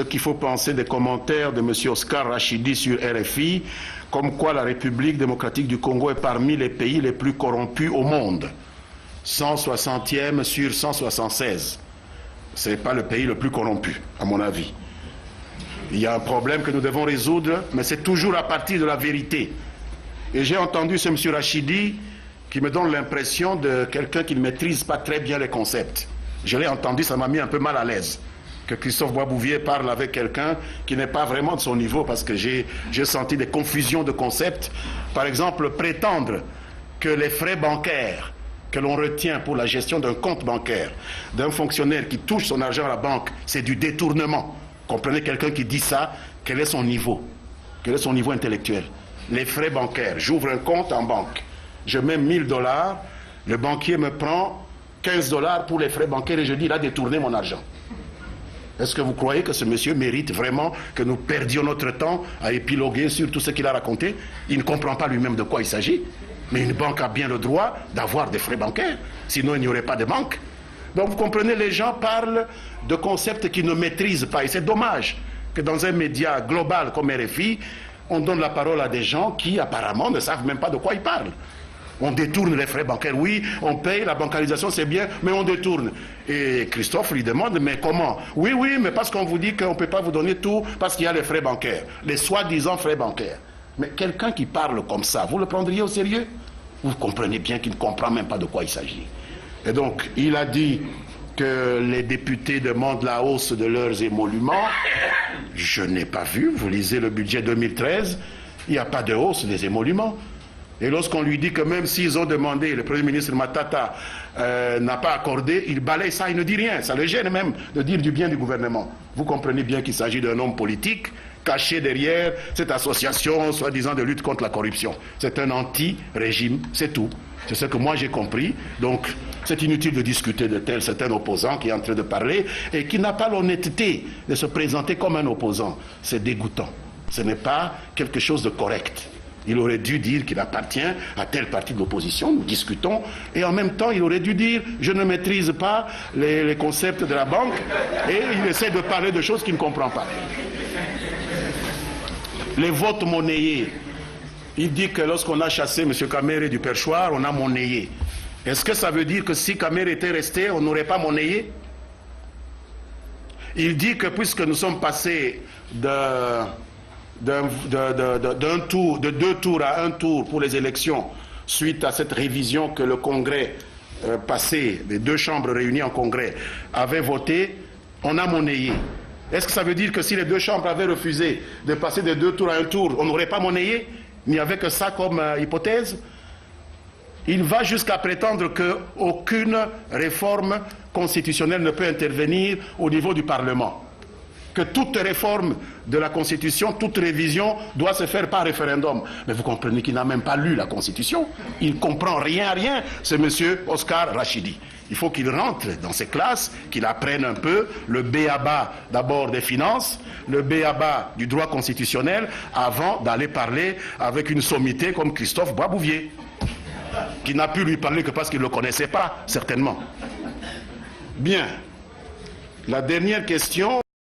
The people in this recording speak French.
Ce qu'il faut penser des commentaires de M. Oscar Rachidi sur RFI, comme quoi la République démocratique du Congo est parmi les pays les plus corrompus au monde. 160e sur 176. Ce n'est pas le pays le plus corrompu, à mon avis. Il y a un problème que nous devons résoudre, mais c'est toujours à partir de la vérité. Et j'ai entendu ce M. Rachidi qui me donne l'impression de quelqu'un qui ne maîtrise pas très bien les concepts. Je l'ai entendu, ça m'a mis un peu mal à l'aise. Que Christophe Boisbouvier parle avec quelqu'un qui n'est pas vraiment de son niveau, parce que j'ai senti des confusions de concepts. Par exemple, prétendre que les frais bancaires que l'on retient pour la gestion d'un compte bancaire d'un fonctionnaire qui touche son argent à la banque, c'est du détournement. Comprenez, quelqu'un qui dit ça, quel est son niveau? Quel est son niveau intellectuel? Les frais bancaires, j'ouvre un compte en banque, je mets 1000 $, le banquier me prend 15 $ pour les frais bancaires et je dis, il a détourné mon argent. Est-ce que vous croyez que ce monsieur mérite vraiment que nous perdions notre temps à épiloguer sur tout ce qu'il a raconté? Il ne comprend pas lui-même de quoi il s'agit. Mais une banque a bien le droit d'avoir des frais bancaires, sinon il n'y aurait pas de banque. Donc vous comprenez, les gens parlent de concepts qu'ils ne maîtrisent pas. Et c'est dommage que dans un média global comme RFI, on donne la parole à des gens qui apparemment ne savent même pas de quoi ils parlent. On détourne les frais bancaires, oui, on paye, la bancarisation c'est bien, mais on détourne. Et Christophe lui demande, mais comment? Oui, mais parce qu'on vous dit qu'on ne peut pas vous donner tout, parce qu'il y a les frais bancaires, les soi-disant frais bancaires. Mais quelqu'un qui parle comme ça, vous le prendriez au sérieux? Vous comprenez bien qu'il ne comprend même pas de quoi il s'agit. Et donc, il a dit que les députés demandent la hausse de leurs émoluments. Je n'ai pas vu, vous lisez le budget 2013, il n'y a pas de hausse des émoluments. Et lorsqu'on lui dit que même s'ils ont demandé, le Premier ministre Matata n'a pas accordé, il balaye ça, il ne dit rien. Ça le gêne même de dire du bien du gouvernement. Vous comprenez bien qu'il s'agit d'un homme politique caché derrière cette association soi-disant de lutte contre la corruption. C'est un anti-régime, c'est tout. C'est ce que moi j'ai compris. Donc c'est inutile de discuter de tel certain opposant qui est en train de parler et qui n'a pas l'honnêteté de se présenter comme un opposant. C'est dégoûtant. Ce n'est pas quelque chose de correct. Il aurait dû dire qu'il appartient à tel parti de l'opposition, nous discutons, et en même temps il aurait dû dire je ne maîtrise pas les concepts de la banque, et il essaie de parler de choses qu'il ne comprend pas. Les votes monnayés, il dit que lorsqu'on a chassé M. Kamere du perchoir, on a monnayé. Est-ce que ça veut dire que si Kamere était resté, on n'aurait pas monnayé? Il dit que puisque nous sommes passés de deux tours à un tour pour les élections, suite à cette révision que le Congrès passé, les deux chambres réunies en Congrès, avaient voté, on a monnayé. Est-ce que ça veut dire que si les deux chambres avaient refusé de passer de 2 tours à un tour, on n'aurait pas monnayé? Il n'y avait que ça comme hypothèse? Il va jusqu'à prétendre qu'aucune réforme constitutionnelle ne peut intervenir au niveau du Parlement. Que toute réforme de la Constitution, toute révision doit se faire par référendum. Mais vous comprenez qu'il n'a même pas lu la Constitution. Il ne comprend rien à rien, c'est M. Oscar Rachidi. Il faut qu'il rentre dans ses classes, qu'il apprenne un peu le b.a.-ba d'abord des finances, le b.a.-ba du droit constitutionnel, avant d'aller parler avec une sommité comme Christophe Boisbouvier, qui n'a pu lui parler que parce qu'il ne le connaissait pas, certainement. Bien. La dernière question...